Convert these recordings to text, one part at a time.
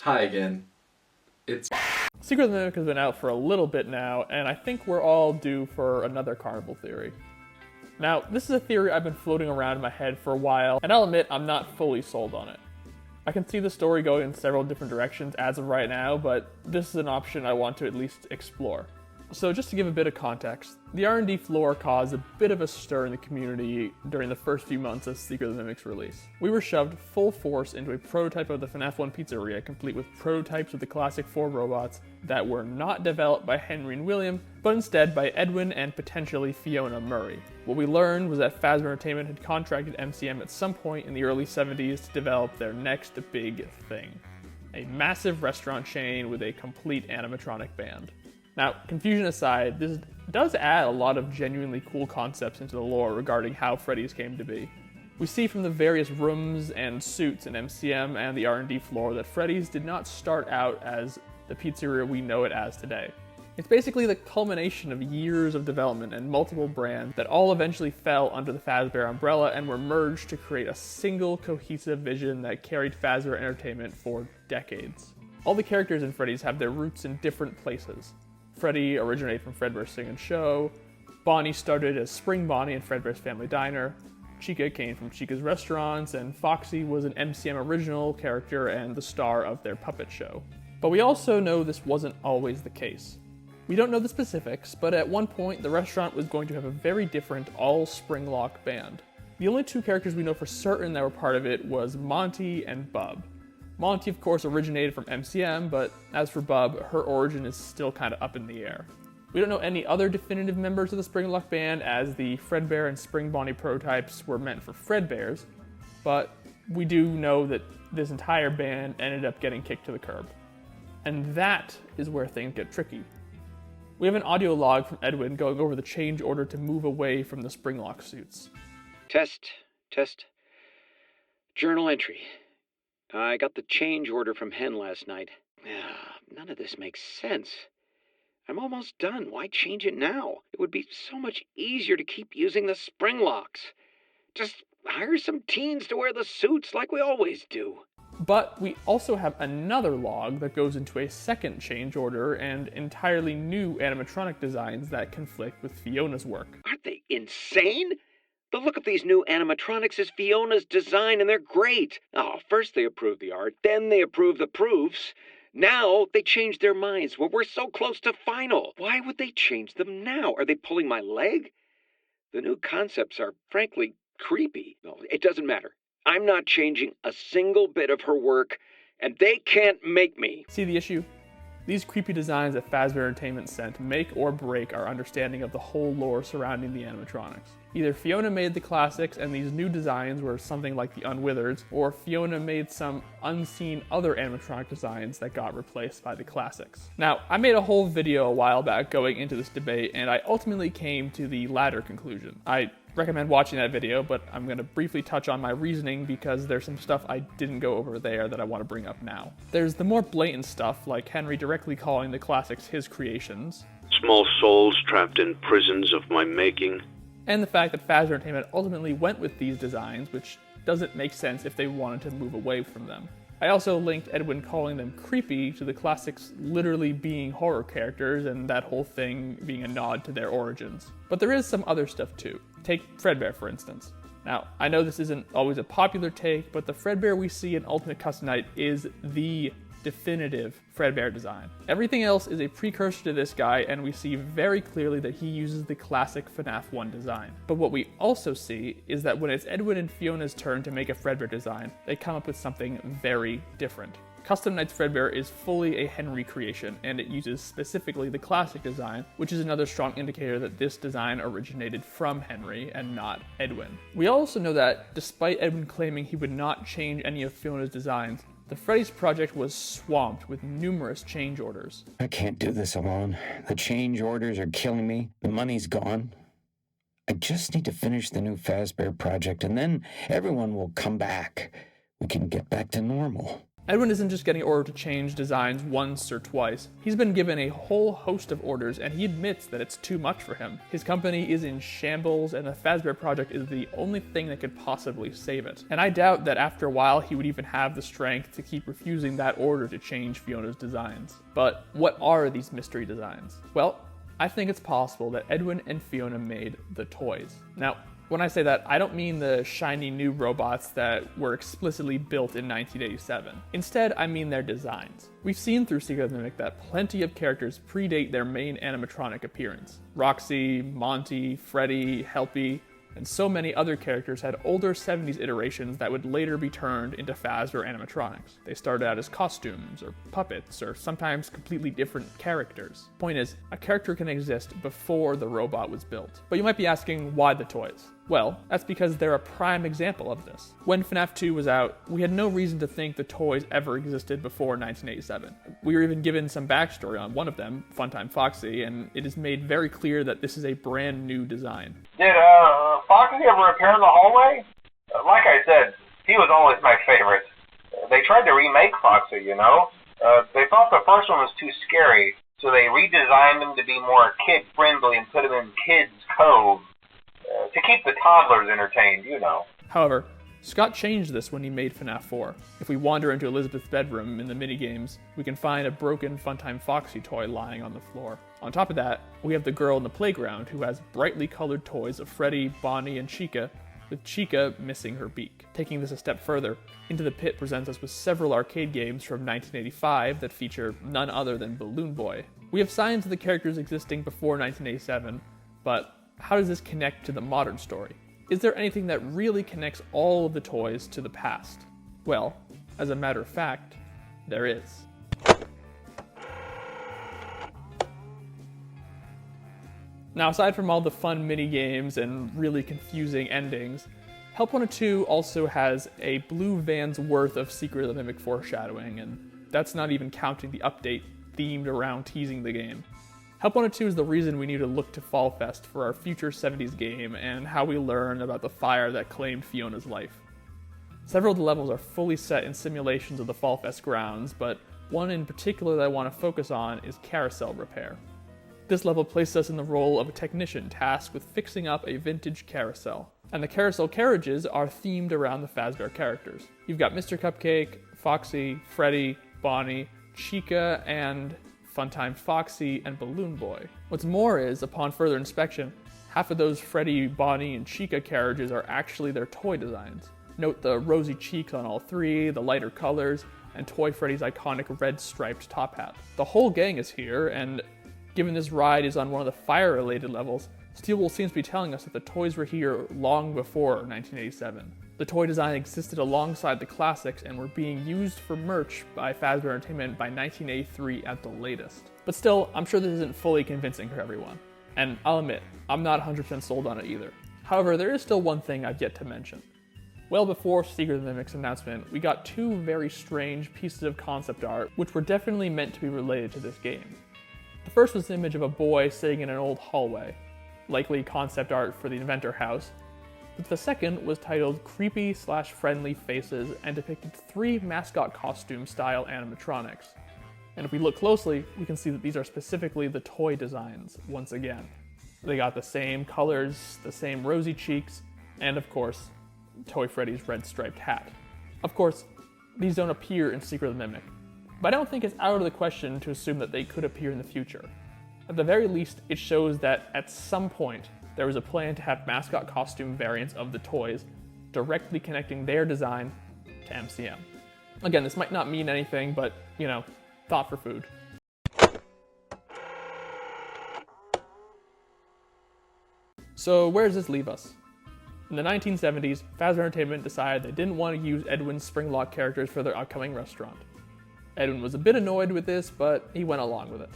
Hi again. It's Secret of the Mimic has been out for a little bit now, and I think we're all due for another Carnival theory. Now, this is a theory I've been floating around in my head for a while, and I'll admit I'm not fully sold on it. I can see the story going in several different directions as of right now, but this is an option I want to at least explore. So just to give a bit of context, the R&D Floor caused a bit of a stir in the community during the first few months of Secret of the Mimic's release. We were shoved full force into a prototype of the FNAF 1 pizzeria, complete with prototypes of the Classic 4 robots that were not developed by Henry and William, but instead by Edwin and potentially Fiona Murray. What we learned was that Fazbear Entertainment had contracted MCM at some point in the early 70s to develop their next big thing. A massive restaurant chain with a complete animatronic band. Now, confusion aside, this does add a lot of genuinely cool concepts into the lore regarding how Freddy's came to be. We see from the various rooms and suits in MCM and the R&D floor that Freddy's did not start out as the pizzeria we know it as today. It's basically the culmination of years of development and multiple brands that all eventually fell under the Fazbear umbrella and were merged to create a single cohesive vision that carried Fazbear Entertainment for decades. All the characters in Freddy's have their roots in different places. Freddy originated from Fredbear's Sing and Show, Bonnie started as Spring Bonnie in Fredbear's Family Diner, Chica came from Chica's Restaurants, and Foxy was an MCM original character and the star of their puppet show. But we also know this wasn't always the case. We don't know the specifics, but at one point the restaurant was going to have a very different all-Springlock band. The only two characters we know for certain that were part of it was Monty and Bub. Monty, of course, originated from MCM, but as for Bub, her origin is still kind of up in the air. We don't know any other definitive members of the Springlock band, as the Fredbear and Spring Bonnie prototypes were meant for Fredbears, but we do know that this entire band ended up getting kicked to the curb. And that is where things get tricky. We have an audio log from Edwin going over the change order to move away from the Springlock suits. Test. Journal entry. I got the change order from Hen last night. None of this makes sense. I'm almost done. Why change it now? It would be so much easier to keep using the spring locks. Just hire some teens to wear the suits like we always do. But we also have another log that goes into a second change order and entirely new animatronic designs that conflict with Fiona's work. Aren't they insane? The look of these new animatronics is Fiona's design, and they're great. Oh, first they approved the art, then they approved the proofs. Now they changed their minds. Well, we're so close to final. Why would they change them now? Are they pulling my leg? The new concepts are, frankly, creepy. No, it doesn't matter. I'm not changing a single bit of her work, and they can't make me. See the issue? These creepy designs that Fazbear Entertainment sent make or break our understanding of the whole lore surrounding the animatronics. Either Fiona made the classics and these new designs were something like the Unwithereds, or Fiona made some unseen other animatronic designs that got replaced by the classics. Now, I made a whole video a while back going into this debate, and I ultimately came to the latter conclusion. I recommend watching that video, but I'm going to briefly touch on my reasoning because there's some stuff I didn't go over there that I want to bring up now. There's the more blatant stuff, like Henry directly calling the classics his creations. Small souls trapped in prisons of my making. And the fact that Fazbear Entertainment ultimately went with these designs, which doesn't make sense if they wanted to move away from them. I also linked Edwin calling them creepy to the classics literally being horror characters and that whole thing being a nod to their origins. But there is some other stuff too. Take Fredbear, for instance. Now, I know this isn't always a popular take, but the Fredbear we see in Ultimate Custom Night is the definitive Fredbear design. Everything else is a precursor to this guy, and we see very clearly that he uses the classic FNAF 1 design. But what we also see is that when it's Edwin and Fiona's turn to make a Fredbear design, they come up with something very different. Custom Night's Fredbear is fully a Henry creation, and it uses specifically the classic design, which is another strong indicator that this design originated from Henry and not Edwin. We also know that, despite Edwin claiming he would not change any of Fiona's designs, the Freddy's project was swamped with numerous change orders. I can't do this alone. The change orders are killing me. The money's gone. I just need to finish the new Fazbear project, and then everyone will come back. We can get back to normal. Edwin isn't just getting ordered to change designs once or twice. He's been given a whole host of orders, and he admits that it's too much for him. His company is in shambles, and the Fazbear project is the only thing that could possibly save it. And I doubt that after a while he would even have the strength to keep refusing that order to change Fiona's designs. But what are these mystery designs? Well, I think it's possible that Edwin and Fiona made the toys. Now, when I say that, I don't mean the shiny new robots that were explicitly built in 1987. Instead, I mean their designs. We've seen through Secret of the Mimic that plenty of characters predate their main animatronic appearance. Roxy, Monty, Freddy, Helpy, and so many other characters had older 70s iterations that would later be turned into Fazbear animatronics. They started out as costumes, or puppets, or sometimes completely different characters. Point is, a character can exist before the robot was built. But you might be asking, why the toys? Well, that's because they're a prime example of this. When FNAF 2 was out, we had no reason to think the toys ever existed before 1987. We were even given some backstory on one of them, Funtime Foxy, and it is made very clear that this is a brand new design. Did Foxy ever appear in the hallway? Like I said, he was always my favorite. They tried to remake Foxy, you know? They thought the first one was too scary, so they redesigned him to be more kid-friendly and put him in Kids Cove. To keep the toddlers entertained, you know. However, Scott changed this when he made FNAF 4. If we wander into Elizabeth's bedroom in the minigames, we can find a broken Funtime Foxy toy lying on the floor. On top of that, we have the girl in the playground who has brightly colored toys of Freddy, Bonnie, and Chica, with Chica missing her beak. Taking this a step further, Into the Pit presents us with several arcade games from 1985 that feature none other than Balloon Boy. We have signs of the characters existing before 1987, but how does this connect to the modern story? Is there anything that really connects all of the toys to the past? Well, as a matter of fact, there is. Now, aside from all the fun mini-games and really confusing endings, Help 102 also has a blue van's worth of Secret of the Mimic foreshadowing, and that's not even counting the update themed around teasing the game. Help 102 is the reason we need to look to Fall Fest for our future 70s game and how we learn about the fire that claimed Fiona's life. Several of the levels are fully set in simulations of the Fall Fest grounds, but one in particular that I want to focus on is carousel repair. This level places us in the role of a technician tasked with fixing up a vintage carousel. And the carousel carriages are themed around the Fazbear characters. You've got Mr. Cupcake, Foxy, Freddy, Bonnie, Chica, and Funtime Foxy, and Balloon Boy. What's more is, upon further inspection, half of those Freddy, Bonnie, and Chica carriages are actually their toy designs. Note the rosy cheeks on all three, the lighter colors, and Toy Freddy's iconic red striped top hat. The whole gang is here, and given this ride is on one of the fire-related levels, Steelwool seems to be telling us that the toys were here long before 1987. The toy design existed alongside the Classics and were being used for merch by Fazbear Entertainment by 1983 at the latest. But still, I'm sure this isn't fully convincing for everyone. And I'll admit, I'm not 100% sold on it either. However, there is still one thing I've yet to mention. Well before Secret of the Mimic's announcement, we got two very strange pieces of concept art which were definitely meant to be related to this game. The first was the image of a boy sitting in an old hallway, likely concept art for the Inventor House, but the second was titled Creepy/Friendly Faces and depicted 3 mascot costume style animatronics. And if we look closely, we can see that these are specifically the toy designs once again. They got the same colors, the same rosy cheeks, and of course, Toy Freddy's red striped hat. Of course, these don't appear in Secret of the Mimic, but I don't think it's out of the question to assume that they could appear in the future. At the very least, it shows that at some point, there was a plan to have mascot costume variants of the toys, directly connecting their design to MCM. Again, this might not mean anything, but, you know, thought for food. So where does this leave us? In the 1970s, Fazbear Entertainment decided they didn't want to use Edwin's Springlock characters for their upcoming restaurant. Edwin was a bit annoyed with this, but he went along with it.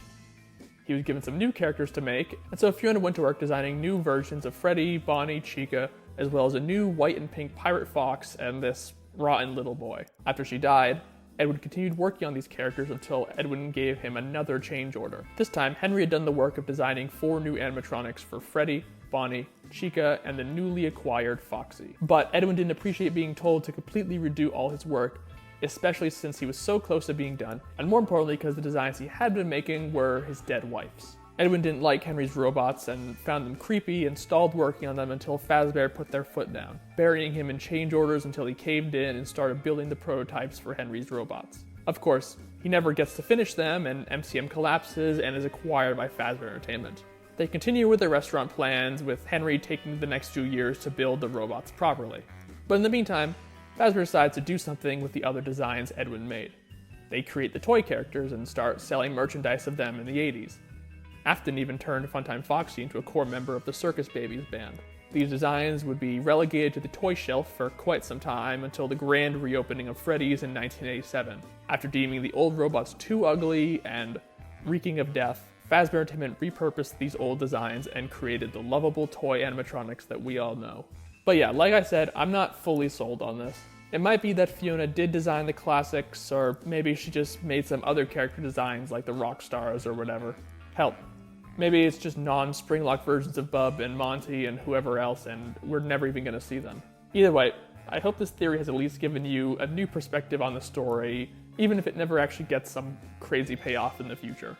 He was given some new characters to make, and so Fiona went to work designing new versions of Freddy, Bonnie, Chica, as well as a new white and pink pirate fox and this rotten little boy. After she died, Edwin continued working on these characters until Edwin gave him another change order. This time, Henry had done the work of designing 4 new animatronics for Freddy, Bonnie, Chica, and the newly acquired Foxy. But Edwin didn't appreciate being told to completely redo all his work, especially since he was so close to being done, and more importantly because the designs he had been making were his dead wife's. Edwin didn't like Henry's robots and found them creepy and stalled working on them until Fazbear put their foot down, burying him in change orders until he caved in and started building the prototypes for Henry's robots. Of course, he never gets to finish them, and MCM collapses and is acquired by Fazbear Entertainment. They continue with their restaurant plans, with Henry taking the next few years to build the robots properly. But in the meantime, Fazbear decides to do something with the other designs Edwin made. They create the toy characters and start selling merchandise of them in the 80s. Afton even turned Funtime Foxy into a core member of the Circus Babies band. These designs would be relegated to the toy shelf for quite some time until the grand reopening of Freddy's in 1987. After deeming the old robots too ugly and reeking of death, Fazbear Entertainment repurposed these old designs and created the lovable toy animatronics that we all know. But yeah, like I said, I'm not fully sold on this. It might be that Fiona did design the classics, or maybe she just made some other character designs like the rock stars or whatever. Hell, maybe it's just non-Springlock versions of Bub and Monty and whoever else, and we're never even going to see them. Either way, I hope this theory has at least given you a new perspective on the story, even if it never actually gets some crazy payoff in the future.